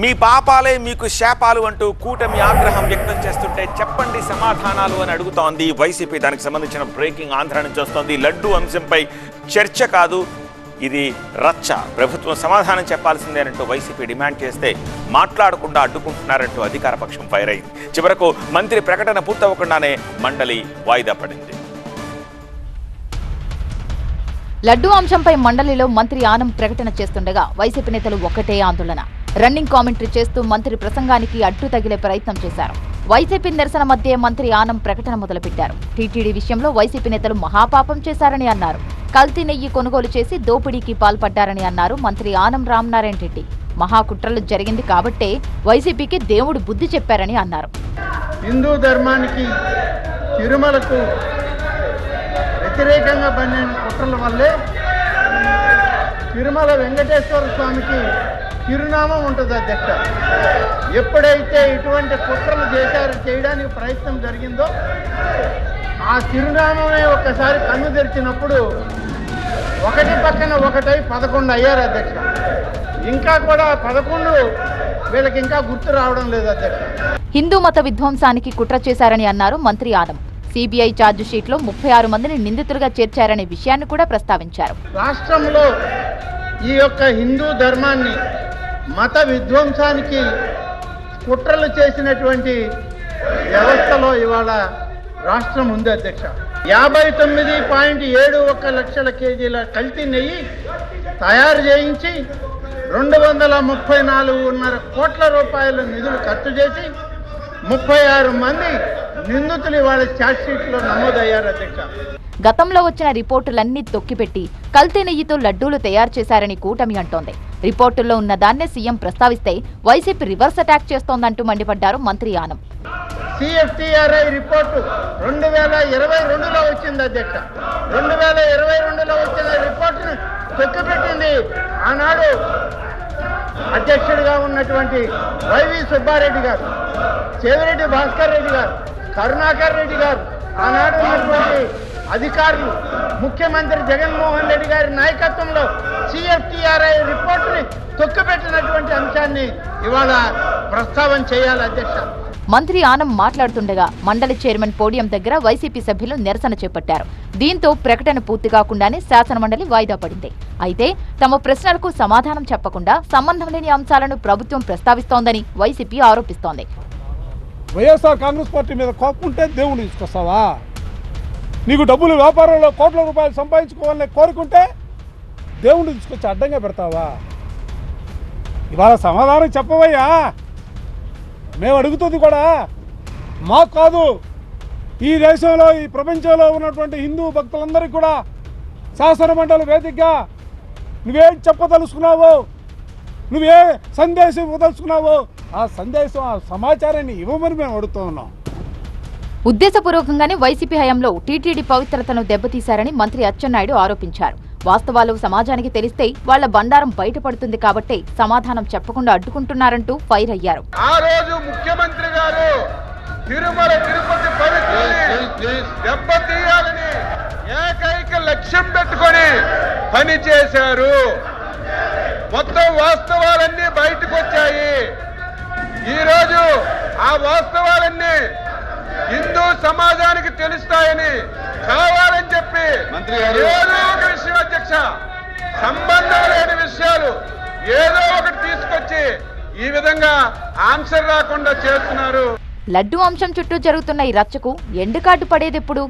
మీ పాపాలే మీకు శాపాలు అంటూ కూటమి ఆగ్రహం వ్యక్తం చేస్తుంటే చెప్పండి సమాధానాలు అని అడుగుతోంది వైసీపీ. దానికి సంబంధించిన బ్రేకింగ్ ఆంధ్ర నుంచి వస్తోంది. లడ్డూ అంశంపై చర్చ కాదు, ఇది రచ్చ, ప్రభుత్వం సమాధానం చెప్పాల్సిందేనంటూ వైసీపీ డిమాండ్ చేస్తే మాట్లాడకుండా అడ్డుకుంటున్నారంటూ అధికార పక్షం ఫైర్ అయింది. చివరకు మంత్రి ప్రకటన పూర్తవకుండానే మండలి వాయిదా పడింది. లడ్డూ అంశంపై మండలిలో మంత్రి ఆనం ప్రకటన చేస్తుండగా వైసీపీ నేతలు ఒక్కటే ఆందోళన. రన్నింగ్ కామెంటరీ చేస్తూ మంత్రి ప్రసంగానికి అడ్డు తగిలే ప్రయత్నం చేశారు. వైసీపీ నిరసన మధ్య మంత్రి ఆనం ప్రకటన మొదలుపెట్టారు. టీటీడీ విషయంలో వైసీపీ నేతలు మహాపాపం చేశారని అన్నారు. కల్తీ నెయ్యి కొనుగోలు చేసి దోపిడీకి పాల్పడ్డారని అన్నారు మంత్రి ఆనం రామనారాయణ రెడ్డి. మహాకుట్రలు జరిగింది కాబట్టే వైసీపీకి దేవుడు బుద్ధి చెప్పారని అన్నారు. హిందూ ధర్మానికి తిరుమలకు వ్యతిరేకంగా పడిన కుట్రల వల్లే తిరుమల వెంకటేశ్వర స్వామికి చిరునామం ఉంటుంది అధ్యక్ష. ఎప్పుడైతే ఇటువంటి కుట్రలు చేయడానికి ప్రయత్నం జరిగిందో ఆ చిరునామమే ఒక్కసారి కన్ను తెరిచినప్పుడు ఒకటి పక్కన ఒకటై 11 అయ్యారు అధ్యక్ష. ఇంకా కూడా 11 వీళ్ళకి ఇంకా గుర్తు రావడం లేదు అధ్యక్ష. హిందూ మత విధ్వంసానికి కుట్ర చేశారని అన్నారు మంత్రి ఆనం. సిబిఐ ఛార్జ్ షీట్లో 36 మందిని నిందితులుగా చేర్చారనే విషయాన్ని కూడా ప్రస్తావించారు. రాష్ట్రంలో ఈ యొక్క హిందూ ధర్మాన్ని మత విధ్వంసానికి కుట్రలు చేసినటువంటి వ్యవస్థలో ఇవాళ రాష్ట్రం ఉంది అధ్యక్ష. 59.71 లక్షల కేజీల కల్తీ నెయ్యి తయారు చేయించి 234.5 కోట్ల రూపాయల నిధులు ఖర్చు చేసి 36 మంది నిందితులు ఇవాళ ఛార్జ్ షీట్లో నమోదయ్యారు అధ్యక్ష. గతంలో వచ్చిన రిపోర్టులన్నీ తొక్కిపెట్టి కల్తీ నెయ్యితో లడ్డూలు తయారు చేశారని కూటమి అంటోంది. రిపోర్టుల్లో ఉన్న దాన్నే సీఎం ప్రస్తావిస్తే వైసీపీ రివర్స్ అటాక్ చేస్తోందంటూ మండిపడ్డారు మంత్రి ఆనం. సిఎఫ్టిఆర్ఐ రిపోర్టు 2022లో వచ్చింది అధ్యక్ష. 2022లో వచ్చిన రిపోర్టును తొక్కిపెట్టింది ఆనాడు అధ్యక్షుడిగా ఉన్నటువంటి వైవి సుబ్బారెడ్డి గారు, చెవిరెడ్డి భాస్కర్ రెడ్డి గారు, కరుణాకర్ రెడ్డి గారు, ఆనాడు ఉన్నటువంటి అధికారులు, ముఖ్యమంత్రి జగన్మోహన్ రెడ్డి గారి నాయకత్వంలో సిఎఫ్టిఆర్ఐ రిపోర్టుని తొక్కిపెట్టినటువంటి అంశాన్ని ఇవాళ ప్రస్తావన చేయాలి అధ్యక్ష. మంత్రి ఆనం మాట్లాడుతుండగా మండలి చైర్మన్ పోడియం దగ్గర వైసీపీ సభ్యులు నిరసన చేపట్టారు. దీంతో ప్రకటన పూర్తి కాకుండానే శాసనమండలి వాయిదా పడింది. అయితే తమ ప్రశ్నలకు సమాధానం చెప్పకుండా సంబంధం లేని అంశాలను ప్రభుత్వం ప్రస్తావిస్తోందని వైసీపీ ఆరోపిస్తోంది. వైఎస్ఆర్ కాంగ్రెస్ పార్టీ మీద కోపంటే దేవుడిని తీసుకొస్తావా? నీకు డబ్బులు వ్యాపారంలో కోట్ల రూపాయలు సంపాదించుకోవాలని కోరుకుంటే దేవుడిని తీసుకొచ్చి అడ్డంగా పెడతావా? ఇవాళ సమాధానం చెప్పవయ్యా. మేము అడుగుతుంది కూడా మాకు కాదు, ఈ దేశంలో ఈ ప్రపంచంలో ఉన్నటువంటి హిందూ భక్తులందరికీ కూడా శాసనమండలి వేదికగా నువ్వేం చెప్పదలుచుకున్నావో, నువ్వే సందేశం ఇవ్వదలుచుకున్నావో ఆ సందేశం, ఆ సమాచారాన్ని ఇవ్వమని మేము అడుగుతూ ఉన్నాం. ఉద్దేశపూర్వకంగానే వైసీపీ హయాంలో టీటీడీ పవిత్రతను దెబ్బతీశారని మంత్రి అచ్చెన్నాయుడు ఆరోపించారు. వాస్తవాలు సమాజానికి తెలిస్తే వాళ్ల బండారం బయటపడుతుంది కాబట్టి సమాధానం చెప్పకుండా అడ్డుకుంటున్నారంటూ ఫైర్ అయ్యారు. ఆ రోజు ముఖ్యమంత్రి గారు తిరుమల తిరుపతి పవిత్రతని దెబ్బతీయాలని ఏకైక లక్ష్యం పెట్టుకొని పని చేశారు. మొత్తం వాస్తవాలన్నీ బయటకు వచ్చాయి. ఈరోజు ఆ వాస్తవాలన్నీ హిందూ సమాజానికి తెలుస్తాయని కావాలని చెప్పి ఏదో ఒక విషయం అధ్యక్ష, సంబంధం లేని విషయాలు ఏదో ఒకటి తీసుకొచ్చి ఈ విధంగా ఆన్సర్ రాకుండా చేస్తున్నారు. లడ్డూ అంశం చుట్టూ జరుగుతున్న ఈ రచ్చకు ఎండుకాటు పడేదెప్పుడు?